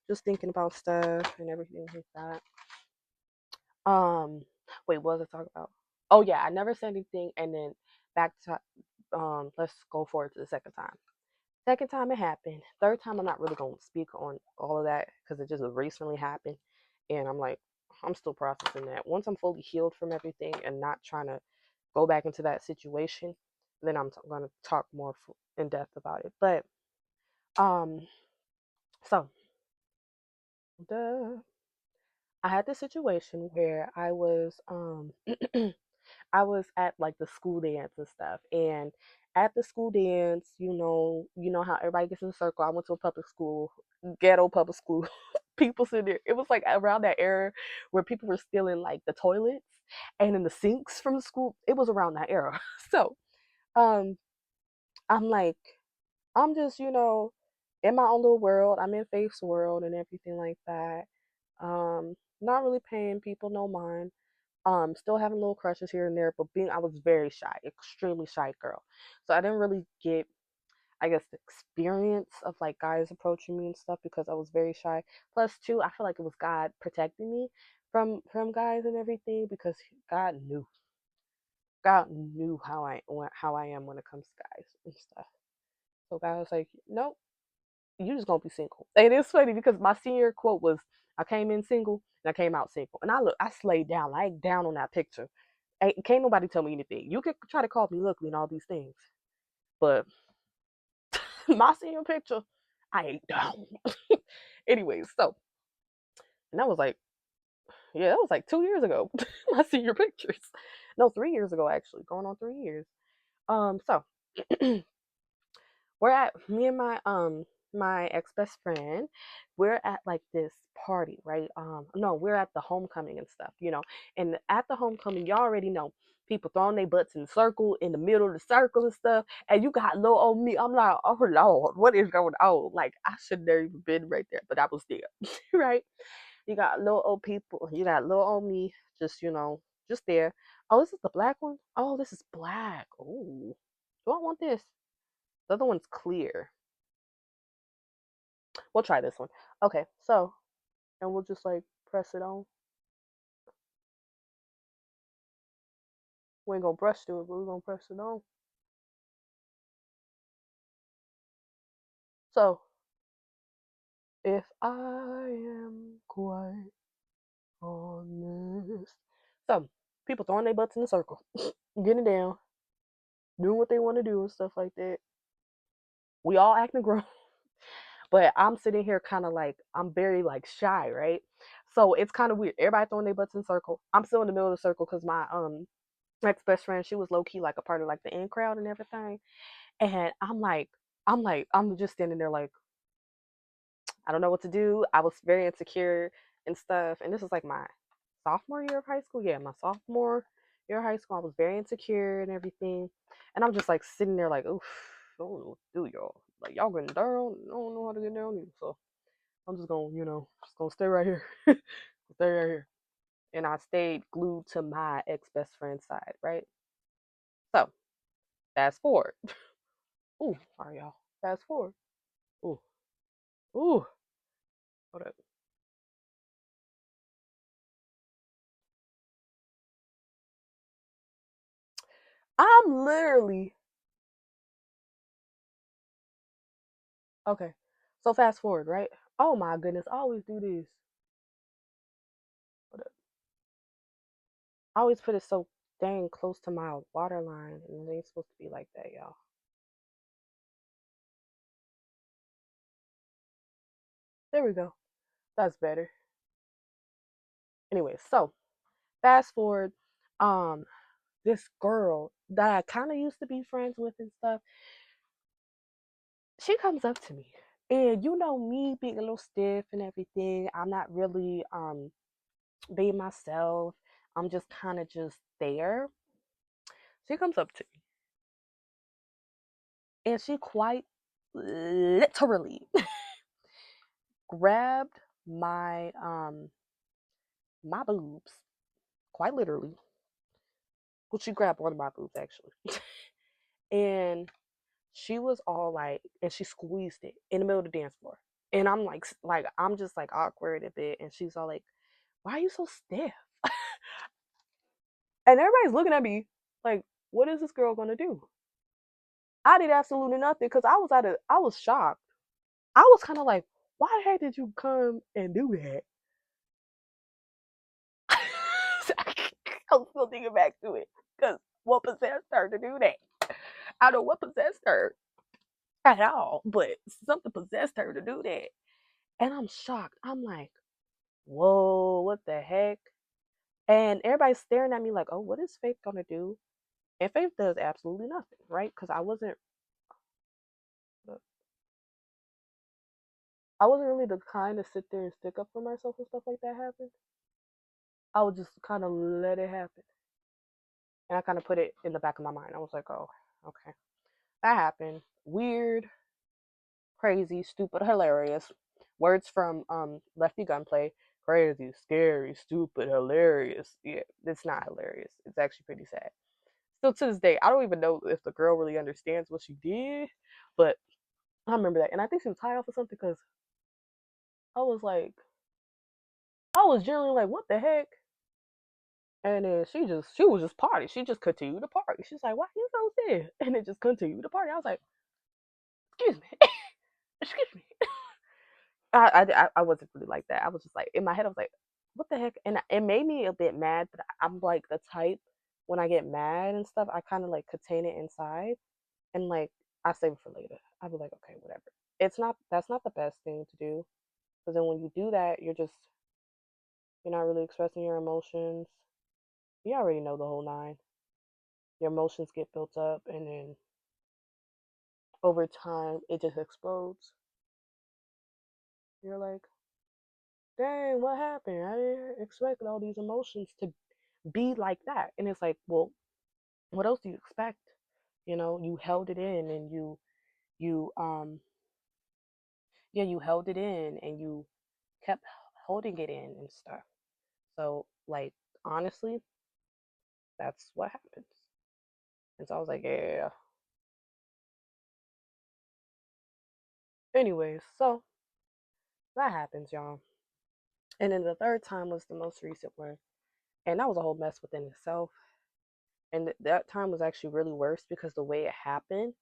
just thinking about stuff and everything like that. Um, wait, what was I talking about? Oh yeah, I never said anything, and then back to let's go forward to the second time. Second time it happened. Third time I'm not really gonna speak on all of that because it just recently happened, and I'm like, I'm still processing that. Once I'm fully healed from everything and not trying to go back into that situation, then I'm gonna talk more in depth about it. But um, so the I had this situation where I was I was at like the school dance and stuff. And at the school dance, you know how everybody gets in a circle. I went to a public school, ghetto public school. People sitting there. It was like around that era where people were stealing like the toilets and in the sinks from the school. It was around that era. So, um, I'm like, I'm just, in my own little world. I'm in Faith's world and everything like that. Not really paying people no mind. Still having little crushes here and there, but I was very shy, extremely shy girl. So I didn't really get I guess, the experience of like guys approaching me and stuff because I was very shy. Plus, too, I feel like it was God protecting me from guys and everything because God knew how I am when it comes to guys and stuff. So God was like, nope, you just gonna be single. And it's funny because my senior quote was, "I came in single and I came out single." And I slayed down, like down on that picture. Can't nobody tell me anything. You can try to call me ugly and all these things, but my senior picture, I ain't down. Anyways, so and that was like, yeah, that was like 2 years ago. My senior pictures, no, 3 years ago actually, going on 3 years. So we're at me and my ex best friend, we're at like this party, right? No, we're at the homecoming and stuff, and at the homecoming, you already know people throwing their butts in a circle in the middle of the circle and stuff, and you got little old me. I'm like, oh Lord, what is going on? Like, I should never even been right there, but I was there. Right? You got little old people, you got little old me, just just there. Oh, this is the black one. Oh, this is black. Oh, do I want this? The other one's clear. We'll try this one. Okay, so, and we'll just like press it on. We ain't gonna brush through it, but we're gonna press it on. So, if I am quite honest. So, people throwing their butts in a circle, getting down, doing what they want to do and stuff like that. We all acting grown, but I'm sitting here kind of like, I'm very like shy, right? So it's kind of weird. Everybody throwing their butts in a circle. I'm still in the middle of the circle because my ex best friend, she was low key like a part of like the in crowd and everything. And I'm just standing there like, I don't know what to do. I was very insecure and stuff. And this was like my sophomore year of high school. Yeah, my sophomore year of high school. I was very insecure and everything. And I'm just like sitting there like, oof, I don't know what to do, y'all. Like, y'all getting down. I don't know how to get down here. So I'm just gonna, just gonna stay right here. Stay right here. And I stayed glued to my ex best friend's side, right? So fast forward. Ooh, sorry y'all. Fast forward. Ooh, ooh. Hold up. I'm literally okay. So fast forward, right? Oh my goodness, I always do this. Hold up. I always put it so dang close to my water line, and it ain't supposed to be like that, y'all. There we go. That's better. Anyway, so fast forward. Um, this girl that I kind of used to be friends with and stuff, she comes up to me, and me being a little stiff and everything. I'm not really being myself. I'm just kind of just there. She comes up to me and she quite literally grabbed my boobs, quite literally. Well, she grabbed one of my boobs actually, and she was all like, and she squeezed it in the middle of the dance floor. And I'm like I'm just like awkward a bit, and she's all like, "Why are you so stiff?" And everybody's looking at me like, "What is this girl gonna do?" I did absolutely nothing because I was shocked. I was kind of like, "Why the heck did you come and do that?" I'm still thinking back to it because what possessed her to do that? I don't know what possessed her at all, but something possessed her to do that. And I'm shocked. I'm like, whoa, what the heck? And everybody's staring at me like, oh, what is Faith gonna do? And Faith does absolutely nothing, right? Because I wasn't really the kind to sit there and stick up for myself when stuff like that happened. I would just kind of let it happen. And I kind of put it in the back of my mind. I was like, oh, okay. That happened. Weird, crazy, stupid, hilarious. Words from Lefty Gunplay. Crazy, scary, stupid, hilarious. Yeah, it's not hilarious. It's actually pretty sad. Still to this day, I don't even know if the girl really understands what she did, but I remember that, and I think she was high off or something because I was like, I was generally like, what the heck? And then she was just party. She just continued to party. She's like, why you so there? And it just continued to party. I was like, excuse me, excuse me. I wasn't really like that. I was just like in my head. I was like, what the heck? And it made me a bit mad. But I'm like the type when I get mad and stuff, I kind of like contain it inside and like I save it for later. I'll be like, okay, whatever. It's not That's not the best thing to do because then when you do that, you're not really expressing your emotions. You already know the whole nine. Your emotions get built up, and then over time, it just explodes. You're like, dang, what happened? I didn't expect all these emotions to be like that. And it's like, well, what else do you expect? You held it in and you yeah, you held it in and you kept holding it in and stuff. So like honestly, that's what happens. And so I was like, yeah. Anyways, so that happens, y'all. And then the third time was the most recent one. And that was a whole mess within itself. And that time was actually really worse because the way it happened,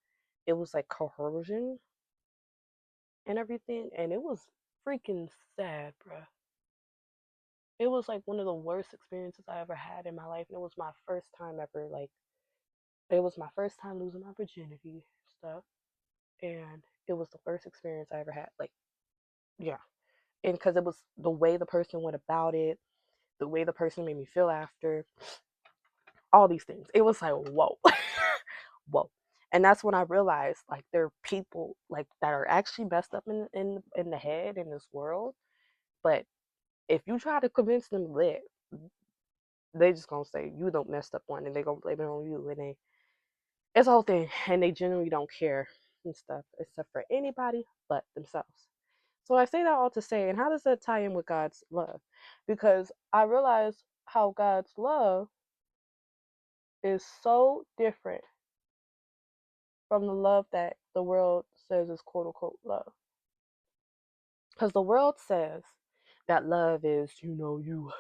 it was like coercion and everything. And it was freaking sad, bruh. It was like one of the worst experiences I ever had in my life. And it was my first time ever, like, it was my first time losing my virginity stuff. And it was the first experience I ever had. Like, yeah. And because it was the way the person went about it, the way the person made me feel after, all these things. It was like, whoa, whoa. And that's when I realized like there are people like that are actually messed up in the head in this world. But if you try to convince them that, they just gonna say you don't messed up one, and they gonna blame it on you, and it's a whole thing, and they generally don't care and stuff, except for anybody but themselves. So I say that all to say, and how does that tie in with God's love? Because I realize how God's love is so different from the love that the world says is quote unquote love. Because the world says that love is, you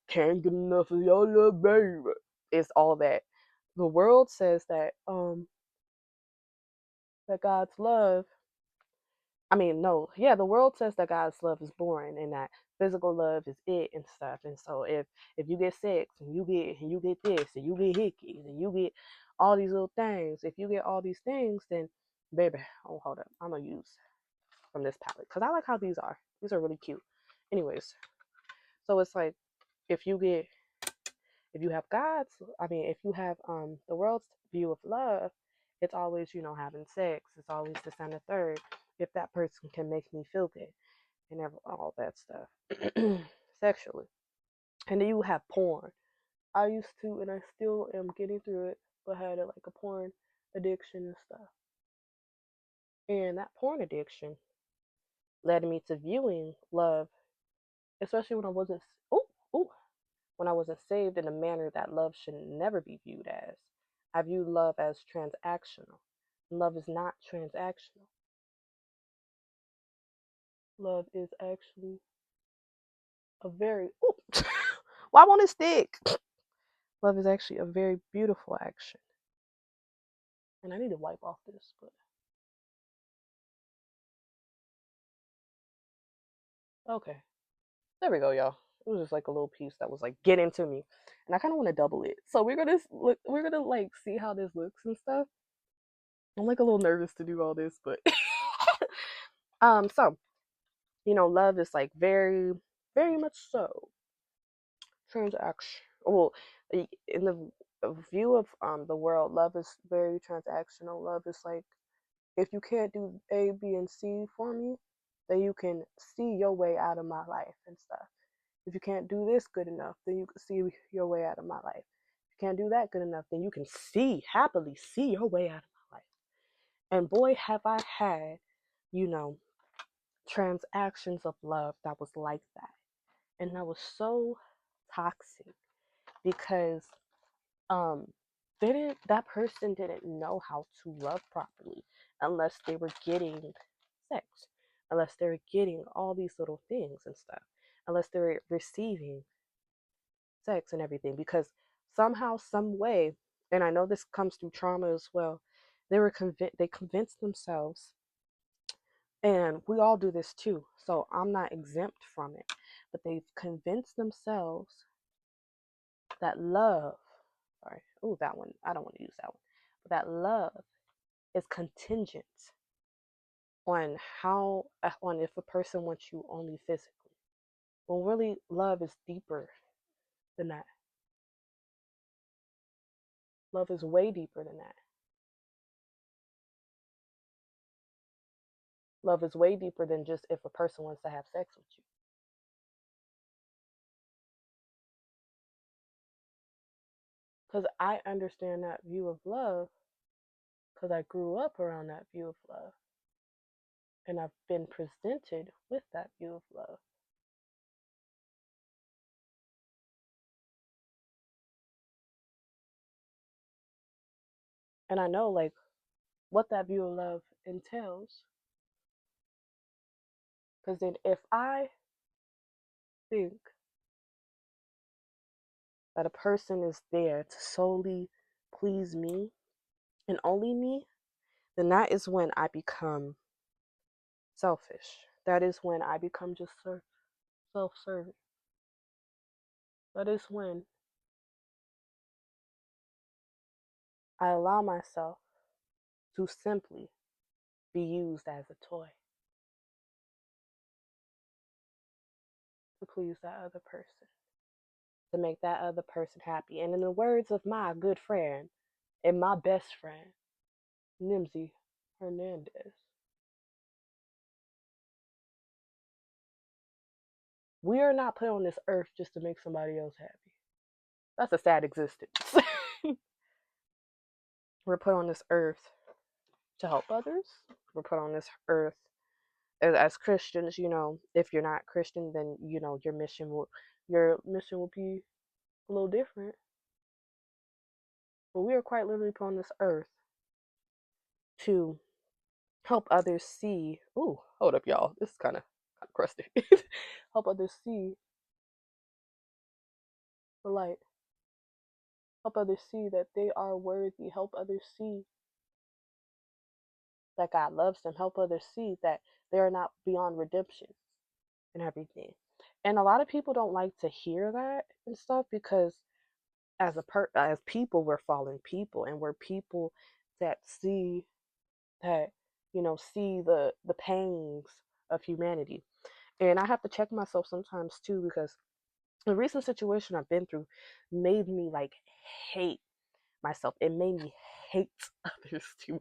can't get enough of your love, baby. It's all that. The world says that God's love. I mean, no, yeah, the world says that God's love is boring and that physical love is it and stuff. And so if you get sex and you get this and you get hickeys and you get all these little things, if you get all these things, then baby, oh hold up, I'm gonna use from this palette because I like how these are. These are really cute. Anyways, so it's like if you get if you have God's, I mean, if you have the world's view of love, it's always having sex. It's always this and the third. If that person can make me feel good and all that stuff sexually, and then you have porn. I used to, and I still am getting through it, but had like a porn addiction and stuff. And that porn addiction led me to viewing love, especially when I wasn't. Oh, oh, when I wasn't saved in a manner that love should never be viewed as. I view love as transactional. Love is not transactional. Love is actually a very why won't it stick? Love is actually a very beautiful action. And I need to wipe off this, but okay. There we go, y'all. It was just like a little piece that was like getting to me. And I kinda wanna double it. So we're gonna like see how this looks and stuff. I'm like a little nervous to do all this, but so love is like very, very much so transaction. Well, in the view of the world, love is very transactional. Love is like if you can't do A, B, and C for me, then you can see your way out of my life and stuff. If you can't do this good enough, then you can see your way out of my life. If you can't do that good enough, then you can happily see your way out of my life. And boy, have I had, you know, transactions of love that was like that. And that was so toxic because um that person didn't know how to love properly. unless they were getting sex, unless they were getting all these little things and stuff, unless they were receiving sex and everything. Because somehow, some way, and I know this comes through trauma as well, they convinced themselves, and we all do this too. So I'm not exempt from it, but they've convinced themselves that love, sorry, oh, that one, I don't want to use that one, but that love is contingent on on if a person wants you only physically. When really love is deeper than that. Love is way deeper than that. Love is way deeper than just if a person wants to have sex with you. Because I understand that view of love because I grew up around that view of love. And I've been presented with that view of love. And I know like what that view of love entails. Because then if I think that a person is there to solely please me and only me, then that is when I become selfish. That is when I become just self serving. That is when I allow myself to simply be used as a toy to please that other person, to make that other person happy. And in the words of my good friend and my best friend, Nimsy Hernandez, we are not put on this earth just to make somebody else happy. That's a sad existence. We're put on this earth to help others. We're put on this earth as Christians. If you're not Christian, then your mission will be a little different. But we are quite literally put on this earth to help others see. Ooh, hold up, y'all. This is kind of crusty. Help others see the light. Help others see that they are worthy. Help others see that God loves them. Help others see that they are not beyond redemption and everything. And a lot of people don't like to hear that and stuff because as people, we're fallen people, and we're people that that see the pangs of humanity. And I have to check myself sometimes too, because the recent situation I've been through made me like hate myself. It made me hate others too.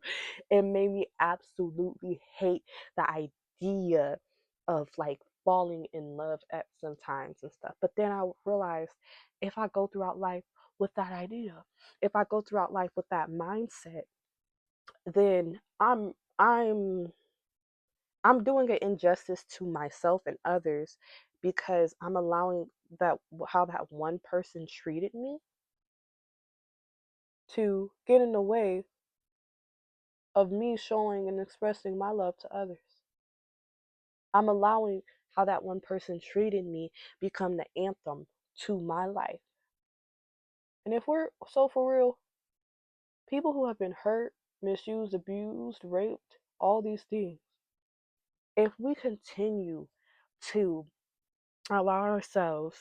It made me absolutely hate the idea of like falling in love at sometimes and stuff. But then I realized, if I go throughout life with that idea, if I go throughout life with that mindset, then I'm doing an injustice to myself and others, because I'm allowing that how that one person treated me to get in the way of me showing and expressing my love to others. I'm allowing how that one person treated me become the anthem to my life. And if we're so for real, people who have been hurt, misused, abused, raped, all these things, if we continue to allow ourselves,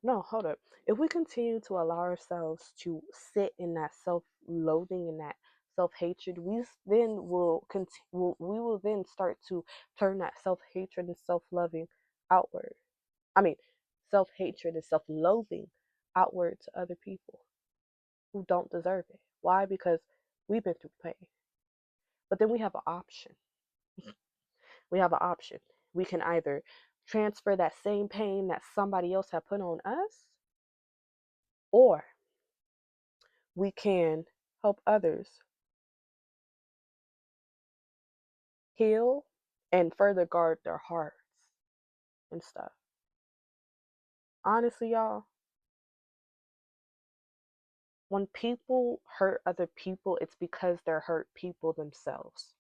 no, hold up. If we continue to allow ourselves to sit in that self-loathing and that self-hatred, we will then start to turn that self-hatred and self-loving outward. I mean, self-hatred and self-loathing outward to other people who don't deserve it. Why? Because we've been through pain. But then we have an option. We have an option. We can either transfer that same pain that somebody else had put on us, or we can help others heal and further guard their hearts and stuff. Honestly, y'all, When people hurt other people, it's because they're hurt people themselves.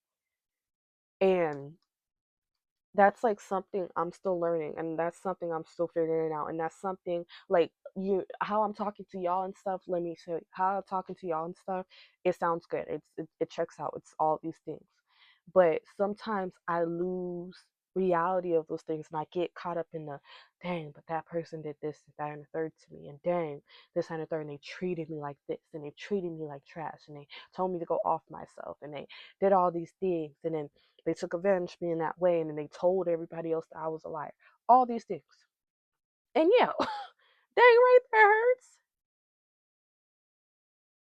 And that's like something I'm still learning, and that's something I'm still figuring out, and that's something like you how I'm talking to y'all and stuff. Let me say how I'm talking to y'all and stuff. It sounds good. It checks out. It's all these things, but sometimes I lose reality of those things, and I get caught up in the dang. But that person did this, that, and the third to me, and dang, this and the third, and they treated me like this, and they treated me like trash, and they told me to go off myself, and they did all these things, and then they took advantage of me in that way, and then they told everybody else that I was a liar. All these things. And yeah, dang right there hurts.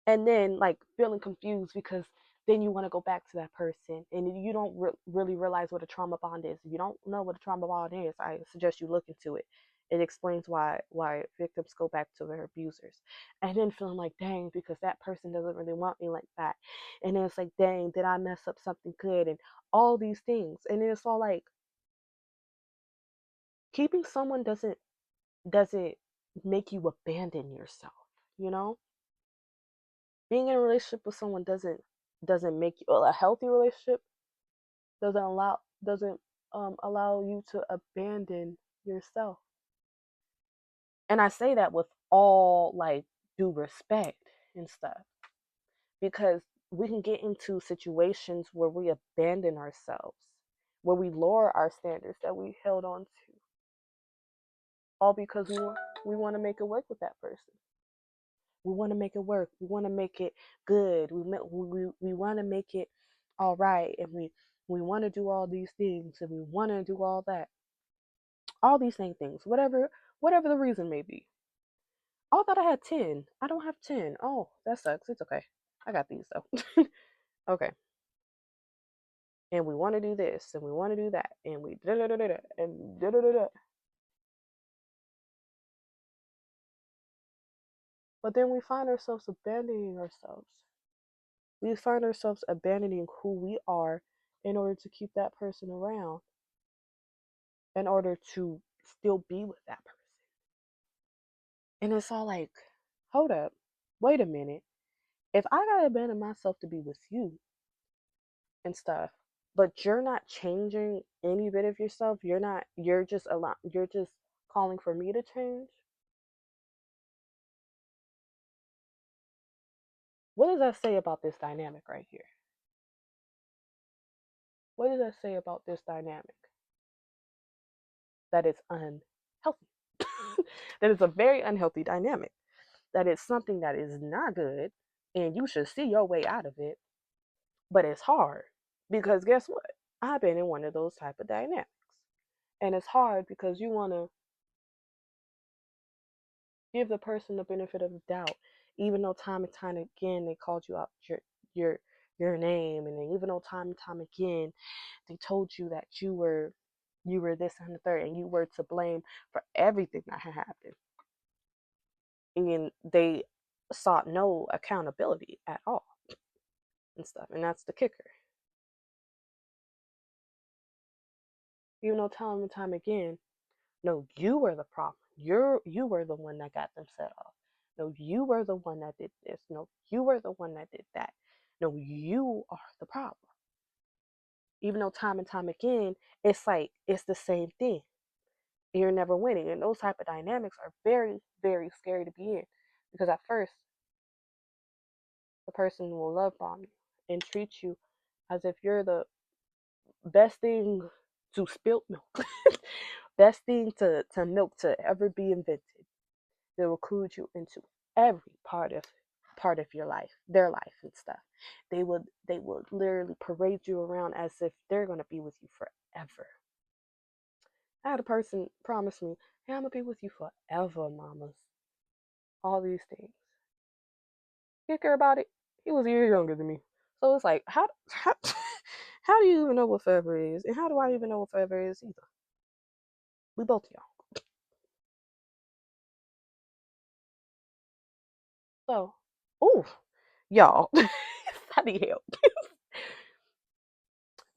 And then like feeling confused because then you want to go back to that person and you don't really realize what a trauma bond is. If you don't know what a trauma bond is, I suggest you look into it. It explains why victims go back to their abusers. And then feeling like dang, because that person doesn't really want me like that. And then it's like dang, did I mess up something good, and all these things. And then it's all like keeping someone doesn't make you abandon yourself, you know. Being in a relationship with someone doesn't make you, well, a healthy relationship doesn't allow you to abandon yourself. And I say that with all like due respect and stuff, because we can get into situations where we abandon ourselves, where we lower our standards that we held on to, all because we want to make it work with that person. We want to make it work. We want to make it good. We want to make it all right, and we want to do all these things, and we want to do all that, all these same things, whatever the reason may be. I thought I had 10. I don't have 10. Oh, that sucks. It's okay. I got these though. Okay. And we want to do this, and we want to do that, and we da da da da and da da da da. But then we find ourselves abandoning ourselves. We find ourselves abandoning who we are in order to keep that person around, in order to still be with that person. And it's all like, hold up, wait a minute. If I gotta abandon myself to be with you and stuff, but you're not changing any bit of yourself, you're just calling for me to change. What does that say about this dynamic right here? What does that say about this dynamic? That it's unhealthy. That it's a very unhealthy dynamic. That it's something that is not good, and you should see your way out of it, but it's hard because guess what? I've been in one of those type of dynamics, and it's hard because you want to give the person the benefit of the doubt, even though time and time again they called you out your your name, and then even though time and time again they told you that you were this and the third, and you were to blame for everything that had happened, and they sought no accountability at all and stuff, and that's the kicker. Even though time and time again, no, you were the problem. You were the one that got them set off. No, you were the one that did this. No, you were the one that did that. No, you are the problem. Even though time and time again, it's like it's the same thing. You're never winning. And those type of dynamics are very, very scary to be in. Because at first, the person will love bomb you and treat you as if you're the best thing to spilt milk. Best thing to milk to ever be invented. They will include you into every part of your life, their life and stuff. They would literally parade you around as if they're gonna be with you forever. I had a person promise me, "Hey, I'm gonna be with you forever, mamas." All these things. Kicker about it, he was a year younger than me, so it's like, how do you even know what forever is, and how do I even know what forever is either? We both young, so ooh, y'all, I need help.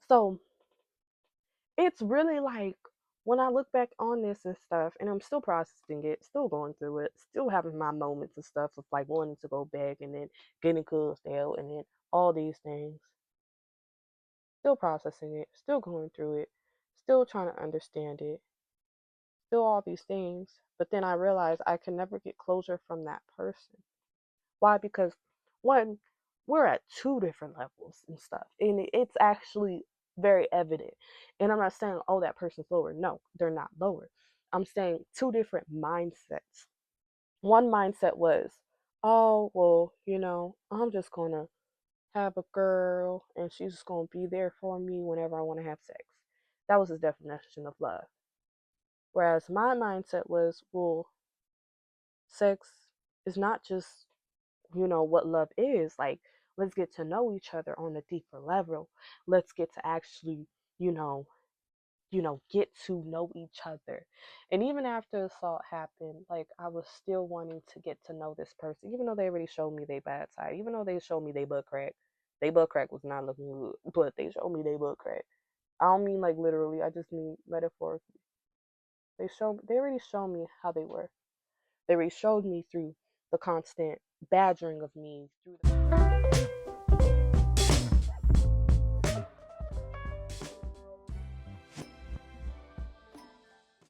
So it's really like when I look back on this and stuff, and I'm still processing it, still going through it, still having my moments and stuff of like wanting to go back and then getting cussed out and then all these things, still processing it, still going through it, still trying to understand it, still all these things. But then I realized I can never get closure from that person. Why? Because one, we're at two different levels and stuff, and it's actually very evident. And I'm not saying, oh, that person's lower. No, they're not lower. I'm saying two different mindsets. One mindset was, oh, well, I'm just gonna have a girl and she's just gonna be there for me whenever I want to have sex. That was his definition of love. Whereas my mindset was, well, sex is not just what love is. Like, let's get to know each other on a deeper level. Let's get to actually, you know, get to know each other. And even after the assault happened, like, I was still wanting to get to know this person, even though they already showed me their bad side, even though they showed me they butt crack. They butt crack was not looking good, but they showed me they butt crack. I don't mean like literally, I just mean metaphorically. They already showed me how they were. They already showed me through the constant badgering of me through the